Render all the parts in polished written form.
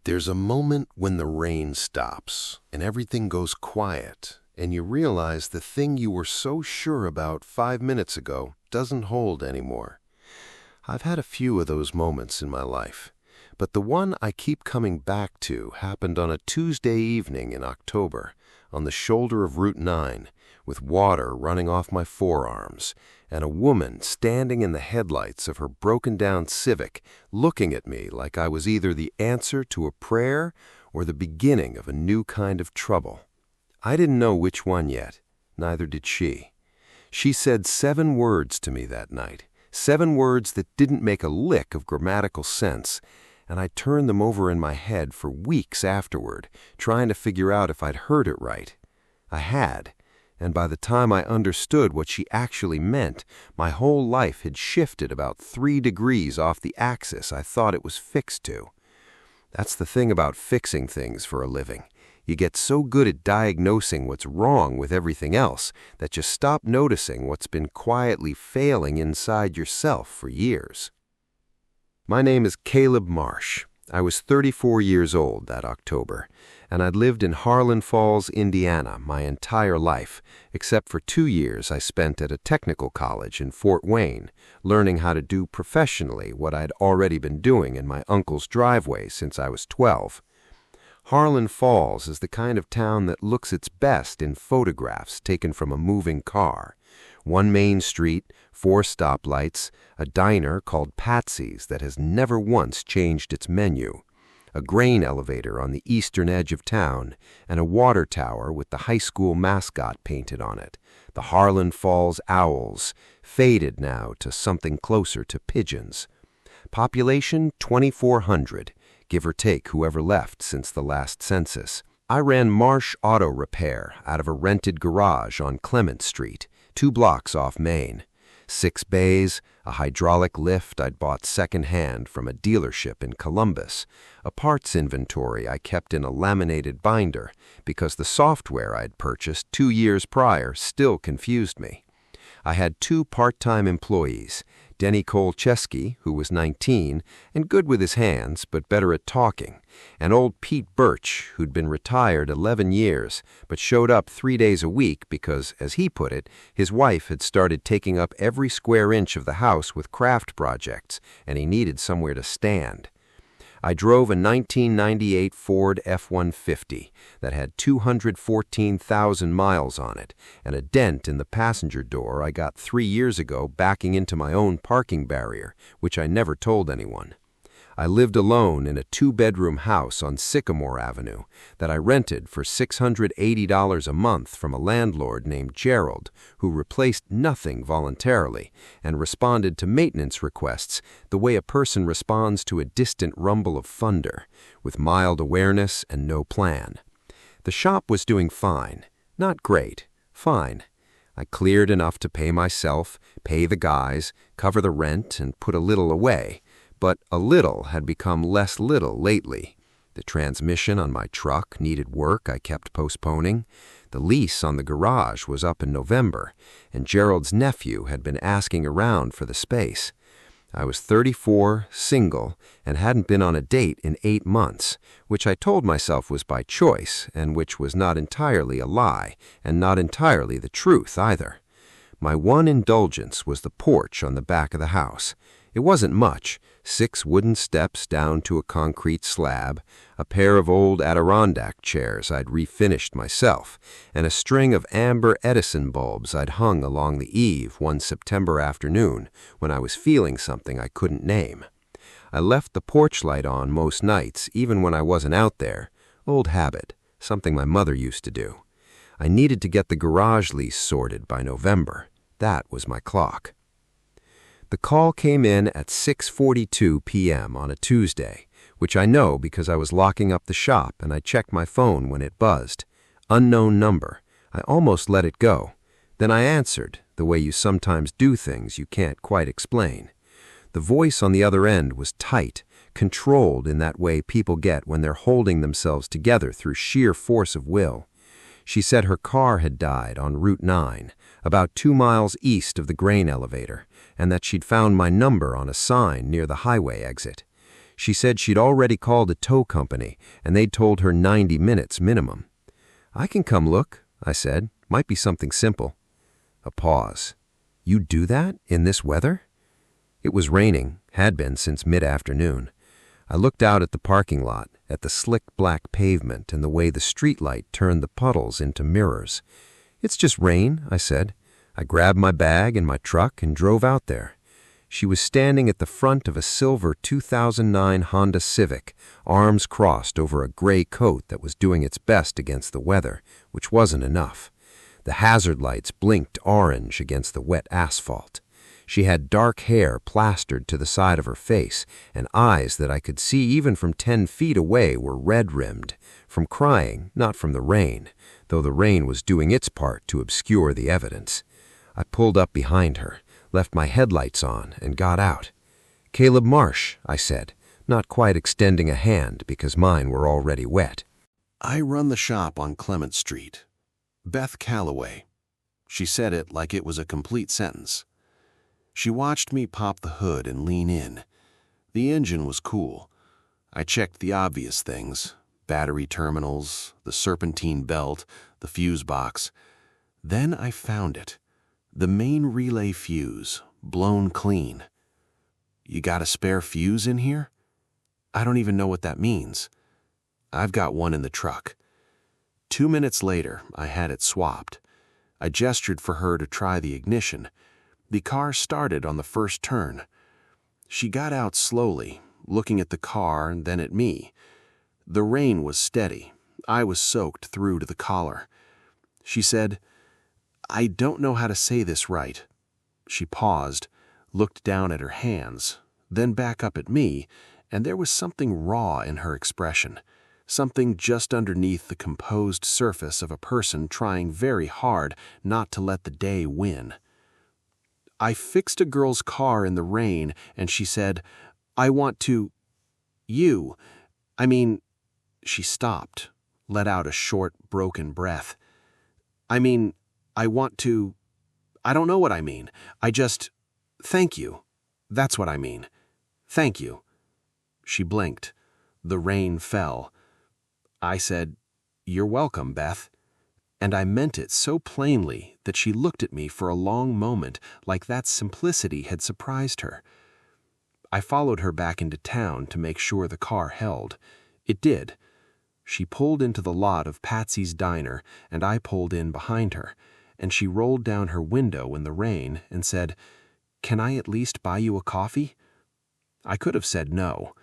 There's a moment when the rain stops and everything goes quiet, and you realize the thing you were so sure about 5 minutes ago doesn't hold anymore. I've had a few of those moments in my life, but the one I keep coming back to happened on a Tuesday evening in October, on the shoulder of Route 9, with water running off my forearms, and a woman standing in the headlights of her broken-down Civic looking at me like I was either the answer to a prayer or the beginning of a new kind of trouble. I didn't know which one yet, neither did she. She said 7 words to me that night, 7 words that didn't make a lick of grammatical sense, and I turned them over in my head for weeks afterward, trying to figure out if I'd heard it right. I had, and by the time I understood what she actually meant, my whole life had shifted about 3 degrees off the axis I thought it was fixed to. That's the thing about fixing things for a living. You get so good at diagnosing what's wrong with everything else that you stop noticing what's been quietly failing inside yourself for years. My name is Caleb Marsh. I was 34 years old that October, and I'd lived in Harlan Falls, Indiana, my entire life, except for 2 years I spent at a technical college in Fort Wayne, learning how to do professionally what I'd already been doing in my uncle's driveway since I was 12. Harlan Falls is the kind of town that looks its best in photographs taken from a moving car. 1 main street, 4 stoplights, a diner called Patsy's that has never once changed its menu, a grain elevator on the eastern edge of town, and a water tower with the high school mascot painted on it, the Harlan Falls Owls, faded now to something closer to pigeons. Population 2,400, give or take whoever left since the last census. I ran Marsh Auto Repair out of a rented garage on Clement Street, 2 blocks off Main. 6 bays, a hydraulic lift I'd bought second-hand from a dealership in Columbus, a parts inventory I kept in a laminated binder because the software I'd purchased 2 years prior still confused me. I had 2 part-time employees, Denny Kolcheski, who was 19 and good with his hands but better at talking, and old Pete Birch, who'd been retired 11 years but showed up 3 days a week because, as he put it, his wife had started taking up every square inch of the house with craft projects and he needed somewhere to stand. I drove a 1998 Ford F-150 that had 214,000 miles on it and a dent in the passenger door I got 3 years ago backing into my own parking barrier, which I never told anyone. I lived alone in a 2-bedroom house on Sycamore Avenue that I rented for $680 a month from a landlord named Gerald, who replaced nothing voluntarily and responded to maintenance requests the way a person responds to a distant rumble of thunder, with mild awareness and no plan. The shop was doing fine. Not great. Fine. I cleared enough to pay myself, pay the guys, cover the rent, and put a little away. But a little had become less little lately. The transmission on my truck needed work I kept postponing. The lease on the garage was up in November, and Gerald's nephew had been asking around for the space. I was 34, single, and hadn't been on a date in 8 months, which I told myself was by choice, and which was not entirely a lie, and not entirely the truth either. My one indulgence was the porch on the back of the house. It wasn't much, 6 wooden steps down to a concrete slab, a pair of old Adirondack chairs I'd refinished myself, and a string of amber Edison bulbs I'd hung along the eave one September afternoon when I was feeling something I couldn't name. I left the porch light on most nights, even when I wasn't out there. Old habit, something my mother used to do. I needed to get the garage lease sorted by November. That was my clock. The call came in at 6:42 p.m. on a Tuesday, which I know because I was locking up the shop and I checked my phone when it buzzed. Unknown number. I almost let it go. Then I answered, the way you sometimes do things you can't quite explain. The voice on the other end was tight, controlled in that way people get when they're holding themselves together through sheer force of will. She said her car had died on Route 9, about 2 miles east of the grain elevator, and that she'd found my number on a sign near the highway exit. She said she'd already called a tow company, and they'd told her 90 minutes minimum. "I can come look," I said. "Might be something simple." A pause. "You do that in this weather?" It was raining, had been since mid-afternoon. I looked out at the parking lot, at the slick black pavement and the way the streetlight turned the puddles into mirrors. "It's just rain," I said. I grabbed my bag and my truck and drove out there. She was standing at the front of a silver 2009 Honda Civic, arms crossed over a gray coat that was doing its best against the weather, which wasn't enough. The hazard lights blinked orange against the wet asphalt. She had dark hair plastered to the side of her face, and eyes that I could see even from 10 feet away were red-rimmed, from crying, not from the rain, though the rain was doing its part to obscure the evidence. I pulled up behind her, left my headlights on, and got out. "Caleb Marsh," I said, not quite extending a hand because mine were already wet. "I run the shop on Clement Street. Beth Calloway." She said it like it was a complete sentence. She watched me pop the hood and lean in. The engine was cool. I checked the obvious things: battery terminals, the serpentine belt, the fuse box. Then I found it. The main relay fuse, blown clean. "You got a spare fuse in here?" "I don't even know what that means." "I've got one in the truck." 2 minutes later, I had it swapped. I gestured for her to try the ignition. The car started on the first turn. She got out slowly, looking at the car and then at me. The rain was steady. I was soaked through to the collar. She said, "I don't know how to say this right." She paused, looked down at her hands, then back up at me, and there was something raw in her expression, something just underneath the composed surface of a person trying very hard not to let the day win. "I fixed a girl's car in the rain, and she said, 'I want to... you. I mean..." She stopped, let out a short, broken breath. "I mean, I want to... I don't know what I mean. I just... Thank you. That's what I mean. Thank you." She blinked. The rain fell. I said, "You're welcome, Beth." And I meant it so plainly that she looked at me for a long moment, like that simplicity had surprised her. I followed her back into town to make sure the car held. It did. She pulled into the lot of Patsy's Diner, and I pulled in behind her, and she rolled down her window in the rain and said, "Can I at least buy you a coffee?" I could have said no.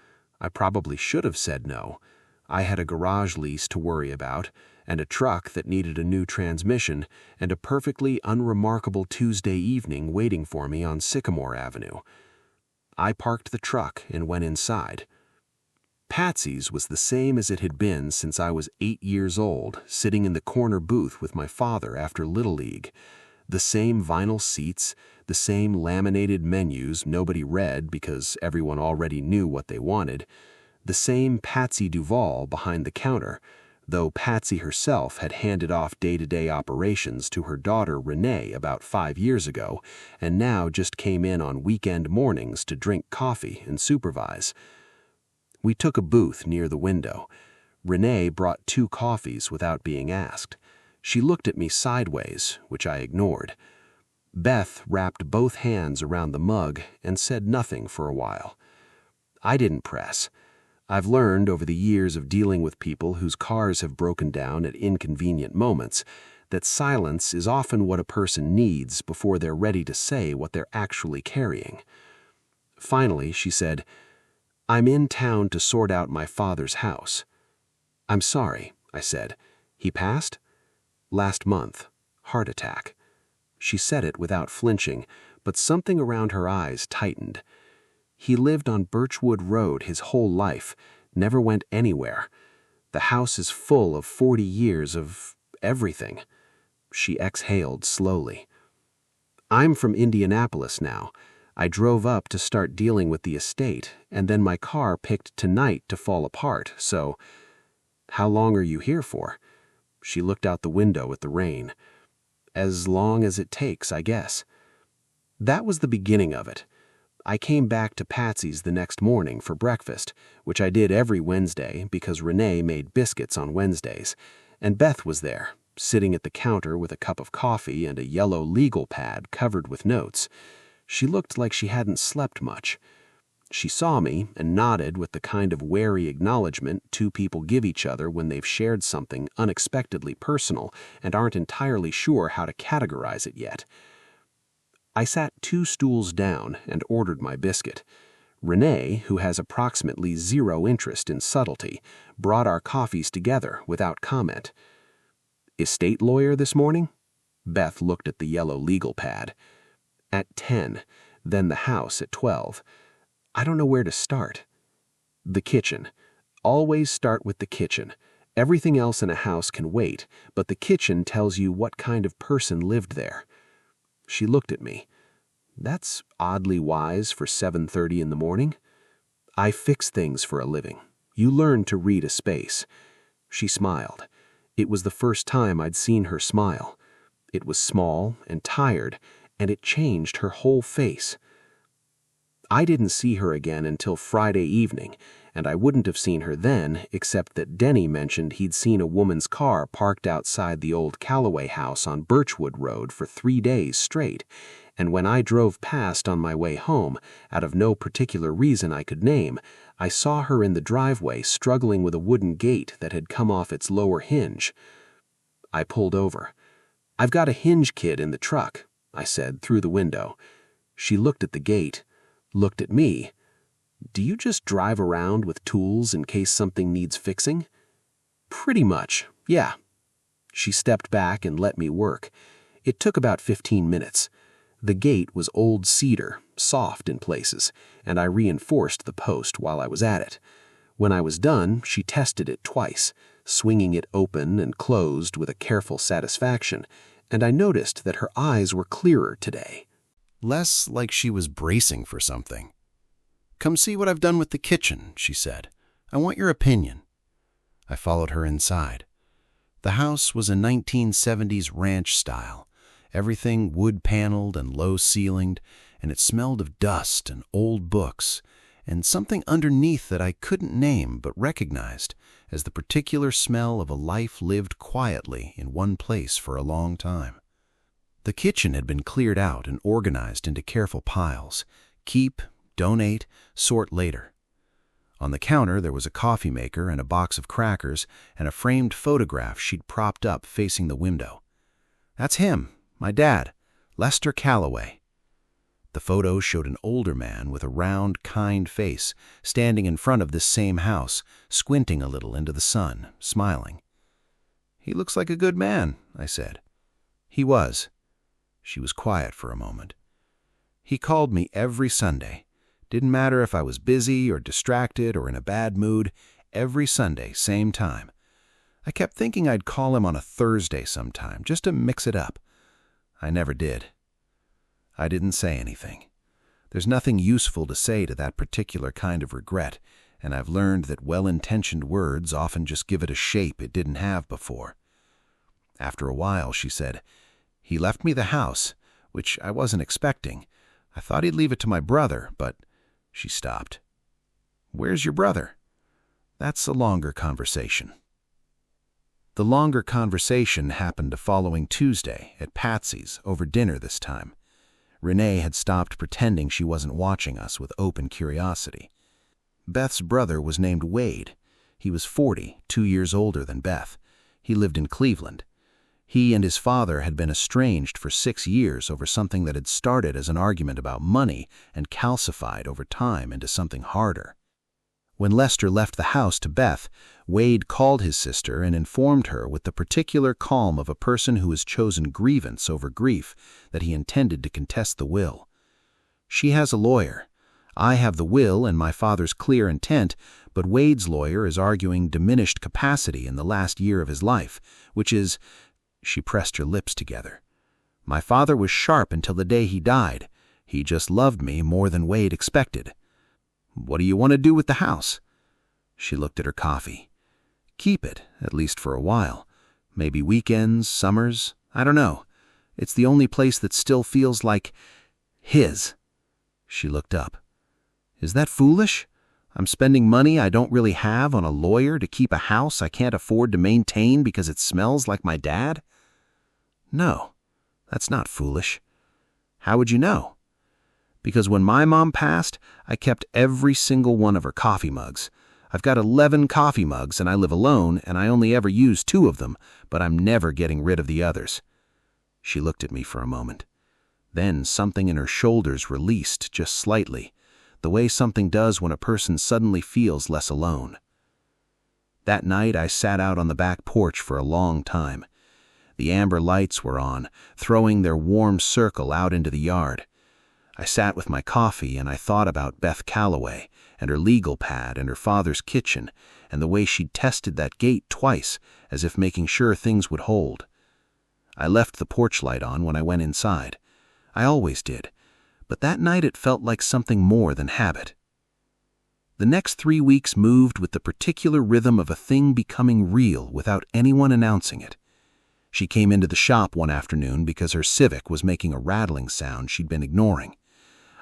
I probably should have said no. I had a garage lease to worry about, and a truck that needed a new transmission, and a perfectly unremarkable Tuesday evening waiting for me on Sycamore Avenue. I parked the truck and went inside. Patsy's was the same as it had been since I was 8 years old, sitting in the corner booth with my father after Little League. The same vinyl seats, the same laminated menus nobody read because everyone already knew what they wanted, the same Patsy Duval behind the counter, though Patsy herself had handed off day-to-day operations to her daughter Renee about 5 years ago, and now just came in on weekend mornings to drink coffee and supervise. We took a booth near the window. Renee brought 2 coffees without being asked. She looked at me sideways, which I ignored. Beth wrapped both hands around the mug and said nothing for a while. I didn't press. I've learned over the years of dealing with people whose cars have broken down at inconvenient moments that silence is often what a person needs before they're ready to say what they're actually carrying. Finally, she said, "I'm in town to sort out my father's house." "I'm sorry," I said. "He passed?" "Last month. Heart attack." She said it without flinching, but something around her eyes tightened. "He lived on Birchwood Road his whole life, never went anywhere. The house is full of 40 years of everything." She exhaled slowly. "I'm from Indianapolis now. I drove up to start dealing with the estate, and then my car picked tonight to fall apart, so..." "How long are you here for?" She looked out the window at the rain. "As long as it takes, I guess." That was the beginning of it. I came back to Patsy's the next morning for breakfast, which I did every Wednesday because Renee made biscuits on Wednesdays, and Beth was there, sitting at the counter with a cup of coffee and a yellow legal pad covered with notes. She looked like she hadn't slept much. She saw me and nodded with the kind of wary acknowledgement two people give each other when they've shared something unexpectedly personal and aren't entirely sure how to categorize it yet. I sat 2 stools down and ordered my biscuit. Renee, who has approximately 0 interest in subtlety, brought our coffees together without comment. Estate lawyer this morning? Beth looked at the yellow legal pad. At 10, then the house at 12. I don't know where to start. The kitchen. Always start with the kitchen. Everything else in a house can wait, but the kitchen tells you what kind of person lived there. She looked at me. That's oddly wise for 7:30 in the morning. I fix things for a living. You learn to read a space. She smiled. It was the first time I'd seen her smile. It was small and tired, and it changed her whole face. I didn't see her again until Friday evening, and I wouldn't have seen her then except that Denny mentioned he'd seen a woman's car parked outside the old Calloway house on Birchwood Road for 3 days straight, and when I drove past on my way home, out of no particular reason I could name, I saw her in the driveway struggling with a wooden gate that had come off its lower hinge. I pulled over. "I've got a hinge kit in the truck," I said through the window. She looked at the gate, looked at me. "Do you just drive around with tools in case something needs fixing?" "Pretty much, yeah." She stepped back and let me work. It took about 15 minutes. The gate was old cedar, soft in places, and I reinforced the post while I was at it. When I was done, she tested it twice, swinging it open and closed with a careful satisfaction, and I noticed that her eyes were clearer today. Less like she was bracing for something. "Come see what I've done with the kitchen," she said. "I want your opinion." I followed her inside. The house was a 1970s ranch style, everything wood-paneled and low-ceilinged, and it smelled of dust and old books, and something underneath that I couldn't name but recognized as the particular smell of a life lived quietly in one place for a long time. The kitchen had been cleared out and organized into careful piles. Keep, donate, sort later. On the counter there was a coffee maker and a box of crackers and a framed photograph she'd propped up facing the window. "That's him, my dad, Lester Calloway." The photo showed an older man with a round, kind face standing in front of this same house, squinting a little into the sun, smiling. "He looks like a good man," I said. He was. She was quiet for a moment. "He called me every Sunday. Didn't matter if I was busy or distracted or in a bad mood. Every Sunday, same time. I kept thinking I'd call him on a Thursday sometime, just to mix it up. I never did." I didn't say anything. There's nothing useful to say to that particular kind of regret, and I've learned that well-intentioned words often just give it a shape it didn't have before. After a while, she said, "He left me the house, which I wasn't expecting. I thought he'd leave it to my brother, but—" She stopped. "Where's your brother?" "That's a longer conversation." The longer conversation happened the following Tuesday at Patsy's over dinner this time. Renee had stopped pretending she wasn't watching us with open curiosity. Beth's brother was named Wade. He was 40, 2 years older than Beth. He lived in Cleveland. He and his father had been estranged for 6 years over something that had started as an argument about money and calcified over time into something harder. When Lester left the house to Beth, Wade called his sister and informed her with the particular calm of a person who has chosen grievance over grief that he intended to contest the will. "She has a lawyer. I have the will and my father's clear intent, but Wade's lawyer is arguing diminished capacity in the last year of his life, which is—" She pressed her lips together. "My father was sharp until the day he died. He just loved me more than Wade expected. What do you want to do with the house?" She looked at her coffee. "Keep it, at least for a while. Maybe weekends, summers, I don't know. It's the only place that still feels like his." She looked up. Is that foolish? I'm spending money I don't really have on a lawyer to keep a house I can't afford to maintain because it smells like my dad? No, that's not foolish. How would you know? Because when my mom passed, I kept every single one of her coffee mugs. I've got 11 coffee mugs and I live alone and I only ever use 2 of them, but I'm never getting rid of the others. She looked at me for a moment. Then something in her shoulders released just slightly, the way something does when a person suddenly feels less alone. That night I sat out on the back porch for a long time. The amber lights were on, throwing their warm circle out into the yard. I sat with my coffee and I thought about Beth Calloway and her legal pad and her father's kitchen and the way she'd tested that gate twice as if making sure things would hold. I left the porch light on when I went inside. I always did, but that night it felt like something more than habit. The next 3 weeks moved with the particular rhythm of a thing becoming real without anyone announcing it. She came into the shop one afternoon because her Civic was making a rattling sound she'd been ignoring.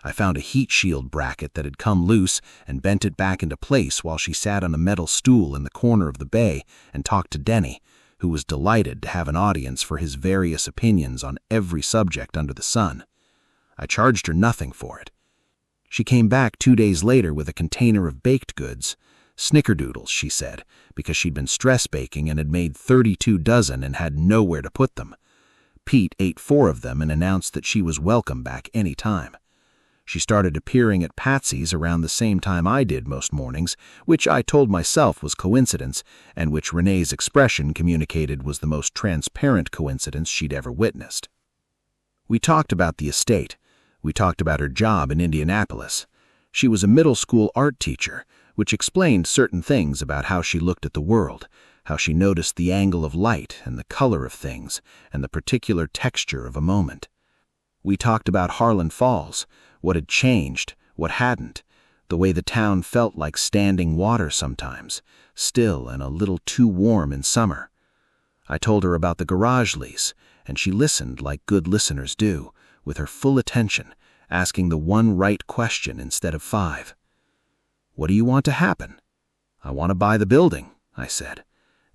I found a heat shield bracket that had come loose and bent it back into place while she sat on a metal stool in the corner of the bay and talked to Denny, who was delighted to have an audience for his various opinions on every subject under the sun. I charged her nothing for it. She came back 2 days later with a container of baked goods, snickerdoodles, she said, because she'd been stress baking and had made 32 dozen and had nowhere to put them. Pete ate 4 of them and announced that she was welcome back any time. She started appearing at Patsy's around the same time I did most mornings, which I told myself was coincidence, and which Renee's expression communicated was the most transparent coincidence she'd ever witnessed. We talked about the estate. We talked about her job in Indianapolis. She was a middle school art teacher, which explained certain things about how she looked at the world, how she noticed the angle of light and the color of things, and the particular texture of a moment. We talked about Harlan Falls, what had changed, what hadn't, the way the town felt like standing water sometimes, still and a little too warm in summer. I told her about the garage lease, and she listened like good listeners do, with her full attention, asking the one right question instead of 5. What do you want to happen? I want to buy the building, I said.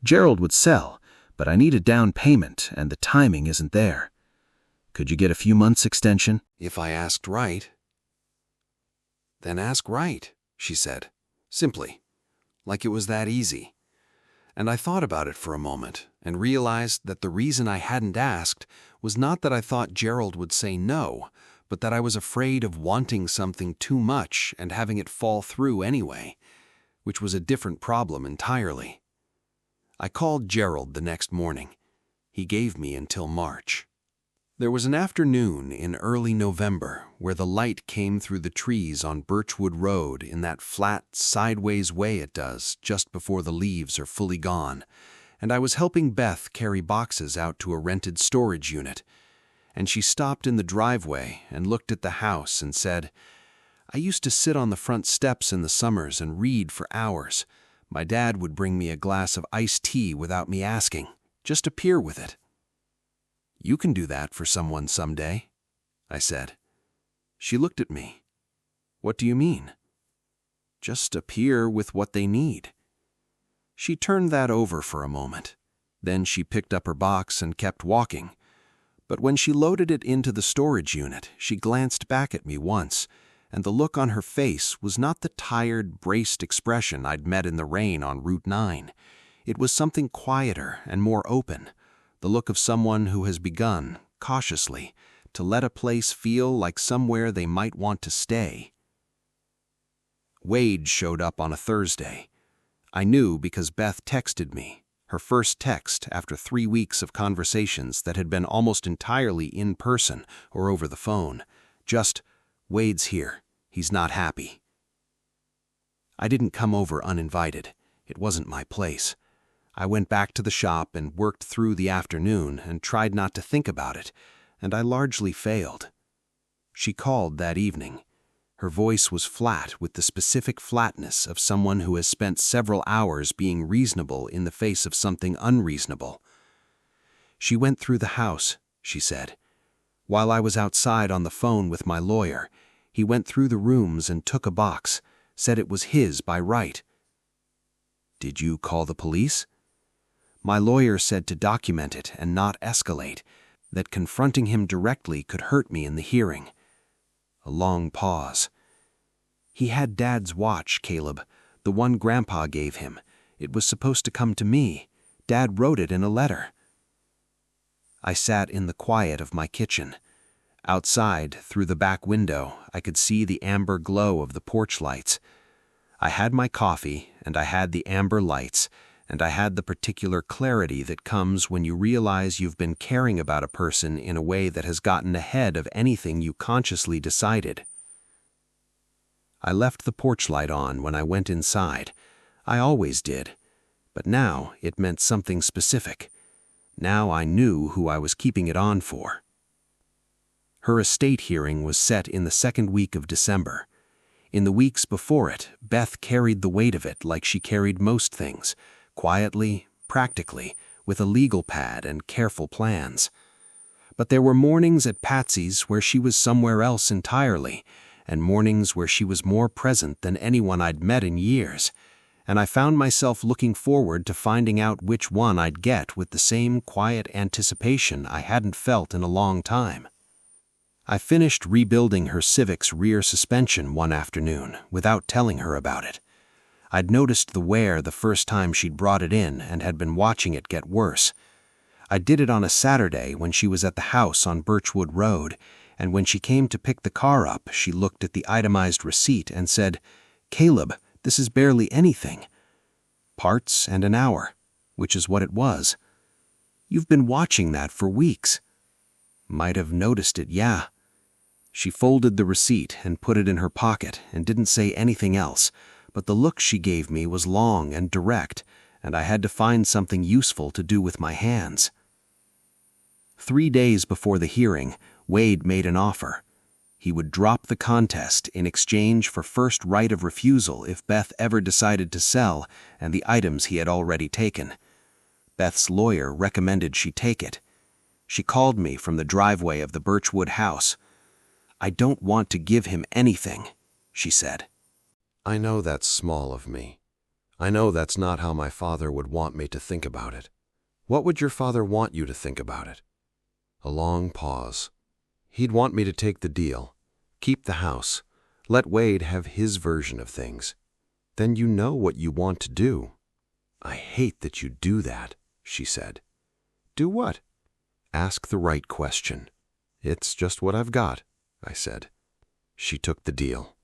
Gerald would sell, but I need a down payment and the timing isn't there. Could you get a few months extension? If I asked right. Then ask right, she said, simply, like it was that easy. And I thought about it for a moment and realized that the reason I hadn't asked was not that I thought Gerald would say no, but that I was afraid of wanting something too much and having it fall through anyway, which was a different problem entirely. I called Gerald the next morning. He gave me until March. There was an afternoon in early November where the light came through the trees on Birchwood Road in that flat, sideways way it does just before the leaves are fully gone, and I was helping Beth carry boxes out to a rented storage unit, and she stopped in the driveway and looked at the house and said, I used to sit on the front steps in the summers and read for hours. My dad would bring me a glass of iced tea without me asking, just appear with it. You can do that for someone someday, I said. She looked at me. What do you mean? Just appear with what they need. She turned that over for a moment. Then she picked up her box and kept walking. But when she loaded it into the storage unit, she glanced back at me once, and the look on her face was not the tired, braced expression I'd met in the rain on Route 9. It was something quieter and more open. The look of someone who has begun, cautiously, to let a place feel like somewhere they might want to stay. Wade showed up on a Thursday. I knew because Beth texted me, her first text after 3 weeks of conversations that had been almost entirely in person or over the phone. Just, Wade's here. He's not happy. I didn't come over uninvited. It wasn't my place. I went back to the shop and worked through the afternoon and tried not to think about it, and I largely failed. She called that evening. Her voice was flat with the specific flatness of someone who has spent several hours being reasonable in the face of something unreasonable. She went through the house, she said. While I was outside on the phone with my lawyer, He went through the rooms and took a box, said it was his by right. Did you call the police? My lawyer said to document it and not escalate, that confronting him directly could hurt me in the hearing. A long pause. He had Dad's watch, Caleb, the one Grandpa gave him. It was supposed to come to me. Dad wrote it in a letter. I sat in the quiet of my kitchen. Outside, through the back window, I could see the amber glow of the porch lights. I had my coffee, and I had the amber lights, and I had the particular clarity that comes when you realize you've been caring about a person in a way that has gotten ahead of anything you consciously decided. I left the porch light on when I went inside. I always did. But now it meant something specific. Now I knew who I was keeping it on for. Her estate hearing was set in the second week of December. In the weeks before it, Beth carried the weight of it like she carried most things, quietly, practically, with a legal pad and careful plans. But there were mornings at Patsy's where she was somewhere else entirely, and mornings where she was more present than anyone I'd met in years, and I found myself looking forward to finding out which one I'd get with the same quiet anticipation I hadn't felt in a long time. I finished rebuilding her Civic's rear suspension one afternoon without telling her about it. I'd noticed the wear the first time she'd brought it in and had been watching it get worse. I did it on a Saturday when she was at the house on Birchwood Road, and when she came to pick the car up, she looked at the itemized receipt and said, "Caleb, this is barely anything." Parts and an hour, which is what it was. You've been watching that for weeks. Might have noticed it, yeah. She folded the receipt and put it in her pocket and didn't say anything else, but the look she gave me was long and direct, and I had to find something useful to do with my hands. 3 days before the hearing, Wade made an offer. He would drop the contest in exchange for first right of refusal if Beth ever decided to sell and the items he had already taken. Beth's lawyer recommended she take it. She called me from the driveway of the Birchwood house. "I don't want to give him anything," she said. I know that's small of me. I know that's not how my father would want me to think about it. What would your father want you to think about it? A long pause. He'd want me to take the deal, keep the house, let Wade have his version of things. Then you know what you want to do. I hate that you do that, she said. Do what? Ask the right question. It's just what I've got, I said. She took the deal.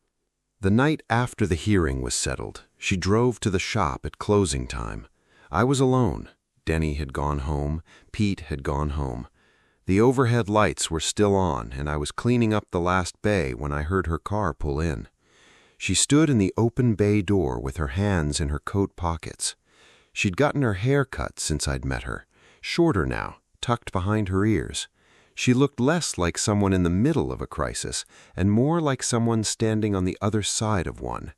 The night after the hearing was settled, she drove to the shop at closing time. I was alone. Denny had gone home. Pete had gone home. The overhead lights were still on, and I was cleaning up the last bay when I heard her car pull in. She stood in the open bay door with her hands in her coat pockets. She'd gotten her hair cut since I'd met her, shorter now, tucked behind her ears. She looked less like someone in the middle of a crisis and more like someone standing on the other side of one.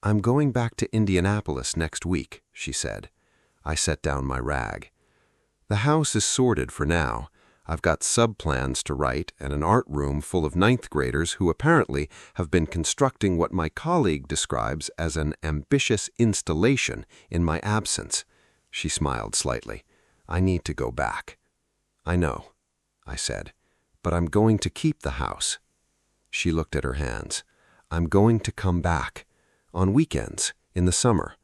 "I'm going back to Indianapolis next week," she said. I set down my rag. "The house is sorted for now. I've got sub-plans to write and an art room full of ninth graders who apparently have been constructing what my colleague describes as an ambitious installation in my absence." She smiled slightly. "I need to go back." "I know," I said, "but I'm going to keep the house." She looked at her hands. "I'm going to come back. On weekends, in the summer.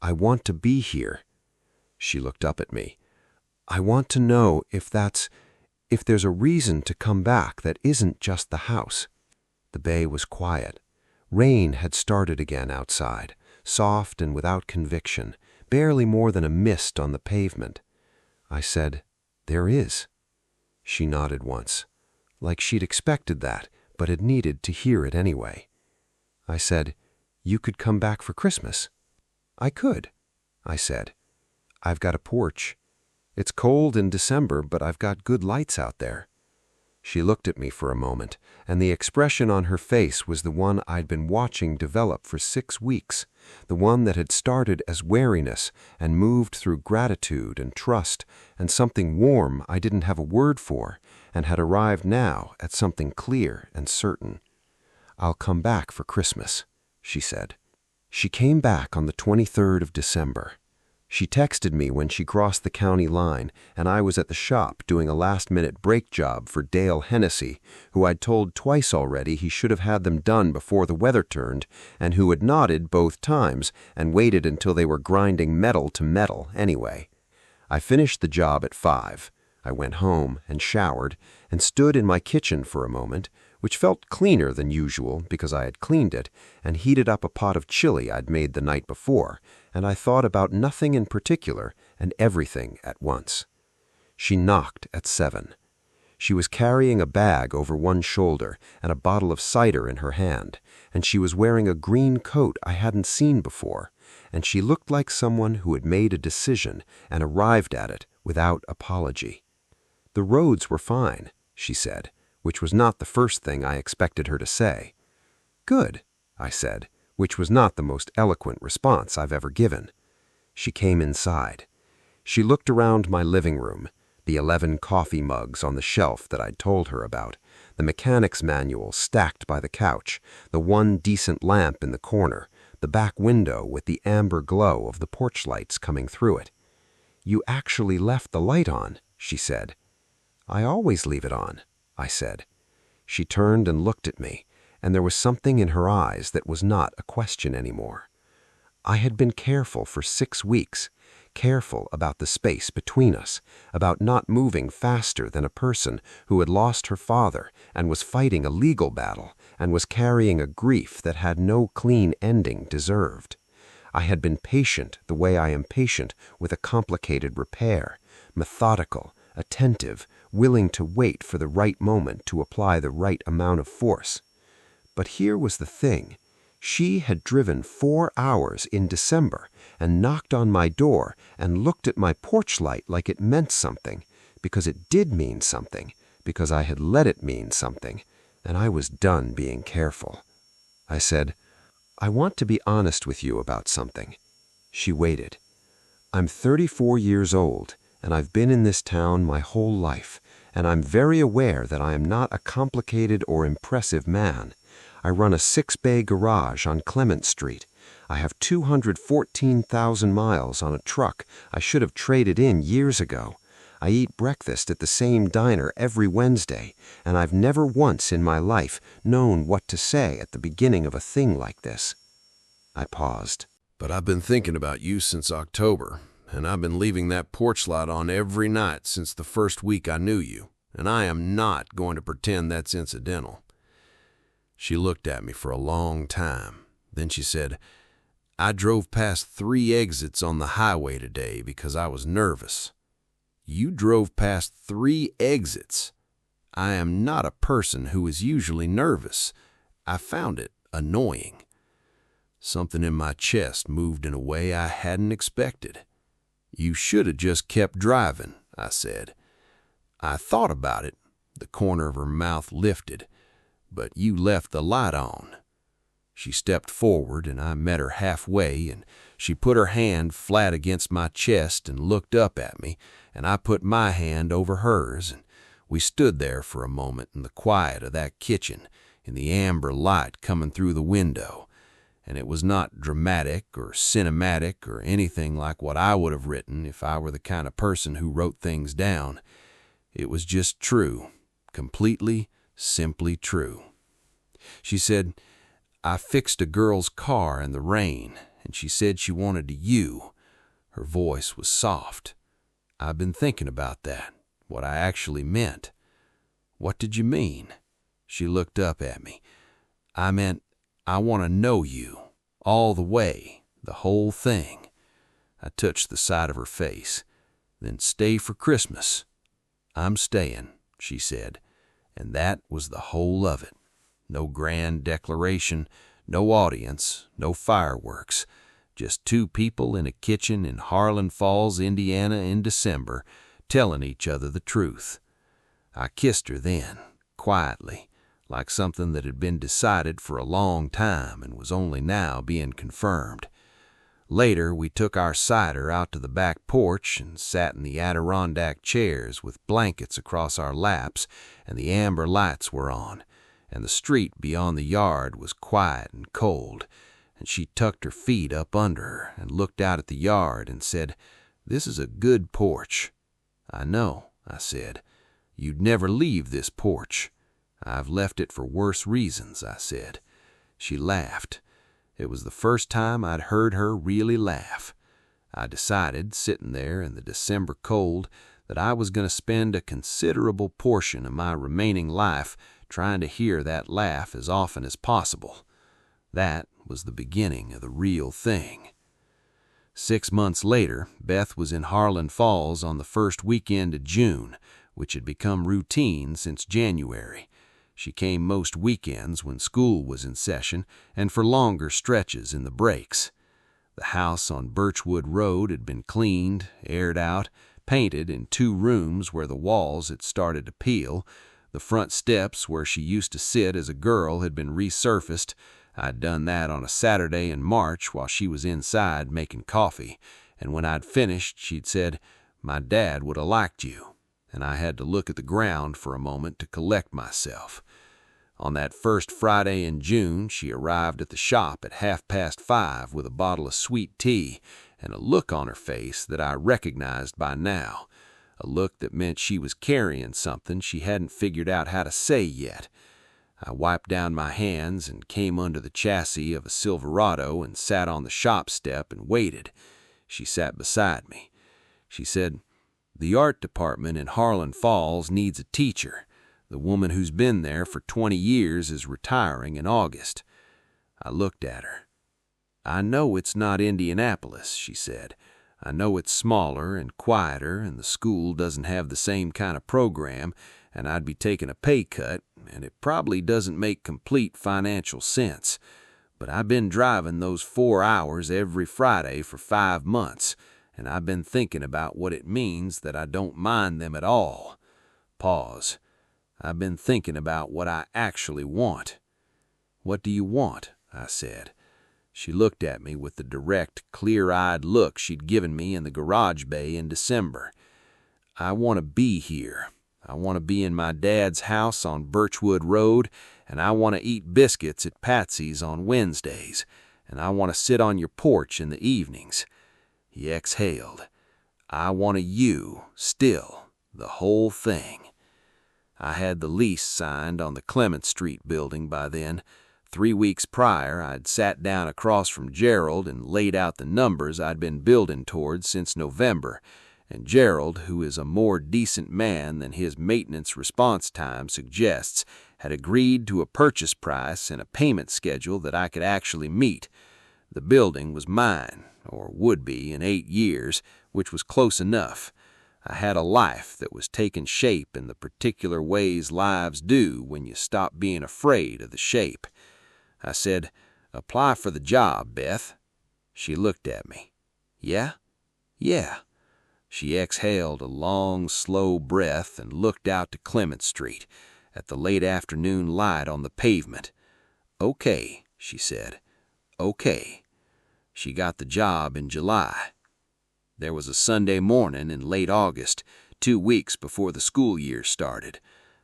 I want to be here." She looked up at me. "I want to know if there's a reason to come back that isn't just the house." The bay was quiet. Rain had started again outside, soft and without conviction, barely more than a mist on the pavement. I said, "There is." She nodded once, like she'd expected that, but had needed to hear it anyway. I said, "You could come back for Christmas." "I could," I said. "I've got a porch. It's cold in December, but I've got good lights out there." She looked at me for a moment, and the expression on her face was the one I'd been watching develop for 6 weeks, the one that had started as wariness and moved through gratitude and trust and something warm I didn't have a word for, and had arrived now at something clear and certain. "I'll come back for Christmas," she said. She came back on the 23rd of December. She texted me when she crossed the county line, and I was at the shop doing a last-minute brake job for Dale Hennessy, who I'd told twice already he should have had them done before the weather turned, and who had nodded both times and waited until they were grinding metal to metal anyway. I finished the job at 5. I went home and showered and stood in my kitchen for a moment, which felt cleaner than usual because I had cleaned it, and heated up a pot of chili I'd made the night before, and I thought about nothing in particular and everything at once. She knocked at 7. She was carrying a bag over one shoulder and a bottle of cider in her hand, and she was wearing a green coat I hadn't seen before, and she looked like someone who had made a decision and arrived at it without apology. "The roads were fine," she said, which was not the first thing I expected her to say. "Good," I said, which was not the most eloquent response I've ever given. She came inside. She looked around my living room, the 11 coffee mugs on the shelf that I'd told her about, the mechanic's manual stacked by the couch, the one decent lamp in the corner, the back window with the amber glow of the porch lights coming through it. "You actually left the light on," she said. "I always leave it on," I said. She turned and looked at me, and there was something in her eyes that was not a question anymore. I had been careful for 6 weeks, careful about the space between us, about not moving faster than a person who had lost her father and was fighting a legal battle and was carrying a grief that had no clean ending deserved. I had been patient the way I am patient with a complicated repair, methodical, attentive, willing to wait for the right moment to apply the right amount of force. But here was the thing. She had driven 4 hours in December and knocked on my door and looked at my porch light like it meant something, because it did mean something, because I had let it mean something, and I was done being careful. I said, "I want to be honest with you about something." She waited. "I'm 34 years old, and I've been in this town my whole life, and I'm very aware that I am not a complicated or impressive man. I run a 6-bay garage on Clement Street. I have 214,000 miles on a truck I should have traded in years ago. I eat breakfast at the same diner every Wednesday, and I've never once in my life known what to say at the beginning of a thing like this." I paused. "But I've been thinking about you since October, and I've been leaving that porch light on every night since the first week I knew you, and I am not going to pretend that's incidental." She looked at me for a long time. Then she said, "I drove past 3 exits on the highway today because I was nervous." "You drove past 3 exits? I am not a person who is usually nervous." I found it annoying. Something in my chest moved in a way I hadn't expected. "You should have just kept driving," I said. "I thought about it." The corner of her mouth lifted. "But you left the light on." She stepped forward, and I met her halfway, and she put her hand flat against my chest and looked up at me, and I put my hand over hers, and we stood there for a moment in the quiet of that kitchen, in the amber light coming through the window, and it was not dramatic or cinematic or anything like what I would have written if I were the kind of person who wrote things down. It was just true, completely, simply true. She said, "I fixed a girl's car in the rain, and she said she wanted you." Her voice was soft. "I've been thinking about that, what I actually meant." "What did you mean?" She looked up at me. "I meant, I want to know you, all the way, the whole thing." I touched the side of her face. "Then stay for Christmas." "I'm staying," she said, and that was the whole of it. No grand declaration, no audience, no fireworks, just 2 people in a kitchen in Harlan Falls, Indiana in December, telling each other the truth. I kissed her then, quietly, like something that had been decided for a long time and was only now being confirmed. Later, we took our cider out to the back porch and sat in the Adirondack chairs with blankets across our laps, and the amber lights were on, and the street beyond the yard was quiet and cold, and she tucked her feet up under her and looked out at the yard and said, "This is a good porch." "I know," I said. "You'd never leave this porch." "I've left it for worse reasons," I said. She laughed. It was the first time I'd heard her really laugh. I decided, sitting there in the December cold, that I was going to spend a considerable portion of my remaining life trying to hear that laugh as often as possible. That was the beginning of the real thing. 6 months later, Beth was in Harlan Falls on the first weekend of June, which had become routine since January. She came most weekends when school was in session and for longer stretches in the breaks. The house on Birchwood Road had been cleaned, aired out, painted in 2 rooms where the walls had started to peel. The front steps where she used to sit as a girl had been resurfaced. I'd done that on a Saturday in March while she was inside making coffee, and when I'd finished, she'd said, "My dad would have liked you," and I had to look at the ground for a moment to collect myself. On that first Friday in June, she arrived at the shop at 5:30 with a bottle of sweet tea and a look on her face that I recognized by now, a look that meant she was carrying something she hadn't figured out how to say yet. I wiped down my hands and came under the chassis of a Silverado and sat on the shop step and waited. She sat beside me. She said, "The art department in Harlan Falls needs a teacher. The woman who's been there for 20 years is retiring in August." I looked at her. "I know it's not Indianapolis," she said. "I know it's smaller and quieter, and the school doesn't have the same kind of program, and I'd be taking a pay cut, and it probably doesn't make complete financial sense. But I've been driving those 4 hours every Friday for 5 months, and I've been thinking about what it means that I don't mind them at all." Pause. "I've been thinking about what I actually want." "What do you want?" I said. She looked at me with the direct, clear-eyed look she'd given me in the garage bay in December. "I want to be here. I want to be in my dad's house on Birchwood Road, and I want to eat biscuits at Patsy's on Wednesdays, and I want to sit on your porch in the evenings." He exhaled. "I want a you, still, the whole thing." I had the lease signed on the Clement Street building by then. 3 weeks prior, I'd sat down across from Gerald and laid out the numbers I'd been building towards since November, and Gerald, who is a more decent man than his maintenance response time suggests, had agreed to a purchase price and a payment schedule that I could actually meet. The building was mine, or would be in 8 years, which was close enough. I had a life that was taking shape in the particular ways lives do when you stop being afraid of the shape. I said, "Apply for the job, Beth." She looked at me. "Yeah? Yeah." She exhaled a long, slow breath and looked out to Clement Street, at the late afternoon light on the pavement. "Okay," she said. "Okay." She got the job in July. There was a Sunday morning in late August, 2 weeks before the school year started.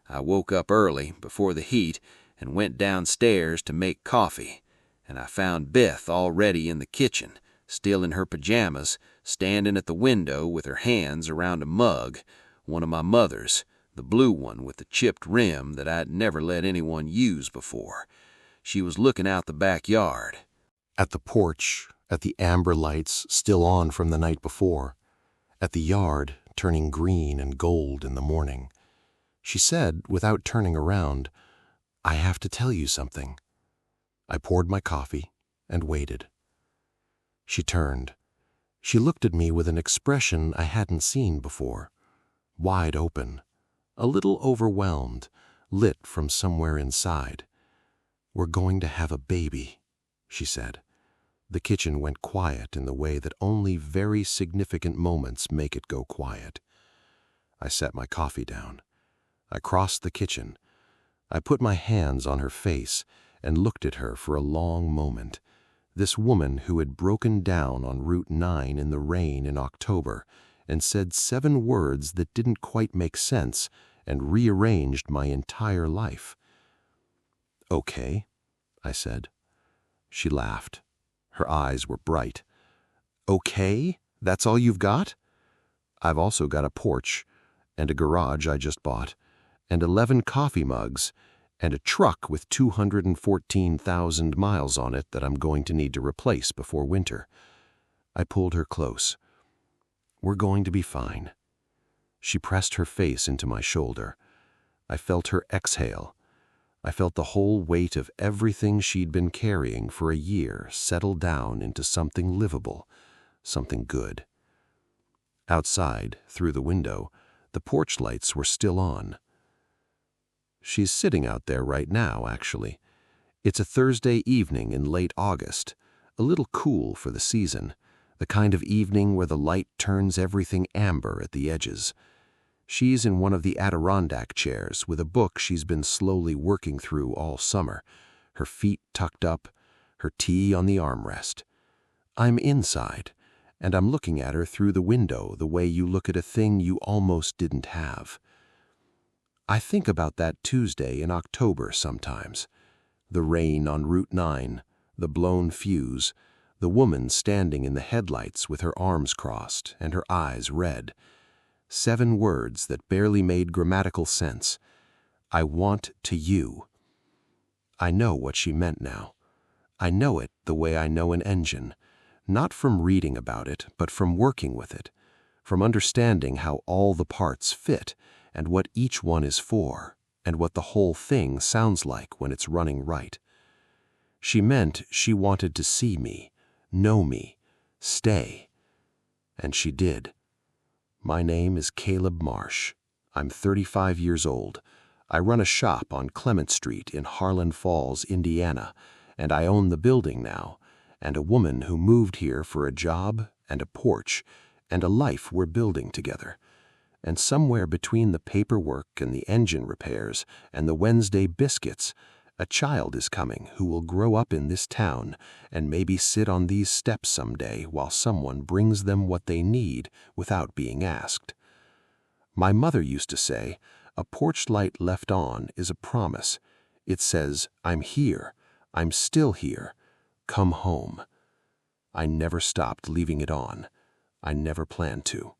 I woke up early, before the heat, and went downstairs to make coffee, and I found Beth already in the kitchen, still in her pajamas, standing at the window with her hands around a mug, one of my mother's, the blue one with the chipped rim that I'd never let anyone use before. She was looking out the backyard. At the porch, at the amber lights still on from the night before, at the yard turning green and gold in the morning. She said, without turning around, "I have to tell you something." I poured my coffee and waited. She turned. She looked at me with an expression I hadn't seen before, wide open, a little overwhelmed, lit from somewhere inside. "We're going to have a baby," she said. The kitchen went quiet in the way that only very significant moments make it go quiet. I set my coffee down. I crossed the kitchen. I put my hands on her face and looked at her for a long moment. This woman who had broken down on Route 9 in the rain in October and said 7 words that didn't quite make sense and rearranged my entire life. Okay, I said. She laughed. Her eyes were bright. Okay? That's all you've got? I've also got a porch, and a garage I just bought, and 11 coffee mugs, and a truck with 214,000 miles on it that I'm going to need to replace before winter. I pulled her close. We're going to be fine. She pressed her face into my shoulder. I felt her exhale. I felt the whole weight of everything she'd been carrying for a year settle down into something livable, something good. Outside, through the window, the porch lights were still on. She's sitting out there right now, actually. It's a Thursday evening in late August, a little cool for the season, the kind of evening where the light turns everything amber at the edges. She's in one of the Adirondack chairs with a book she's been slowly working through all summer, her feet tucked up, her tea on the armrest. I'm inside, and I'm looking at her through the window the way you look at a thing you almost didn't have. I think about that Tuesday in October sometimes. The rain on Route 9, the blown fuse, the woman standing in the headlights with her arms crossed and her eyes red. 7 words that barely made grammatical sense. I want to you. I know what she meant now. I know it the way I know an engine, not from reading about it, but from working with it, from understanding how all the parts fit and what each one is for, and what the whole thing sounds like when it's running right. She meant she wanted to see me, know me, stay. And she did. My name is Caleb Marsh. I'm 35 years old. I run a shop on Clement Street in Harlan Falls, Indiana, and I own the building now, and a woman who moved here for a job and a porch and a life we're building together. And somewhere between the paperwork and the engine repairs and the Wednesday biscuits, a child is coming who will grow up in this town and maybe sit on these steps someday while someone brings them what they need without being asked. My mother used to say, a porch light left on is a promise. It says, I'm here. I'm still here. Come home. I never stopped leaving it on. I never planned to.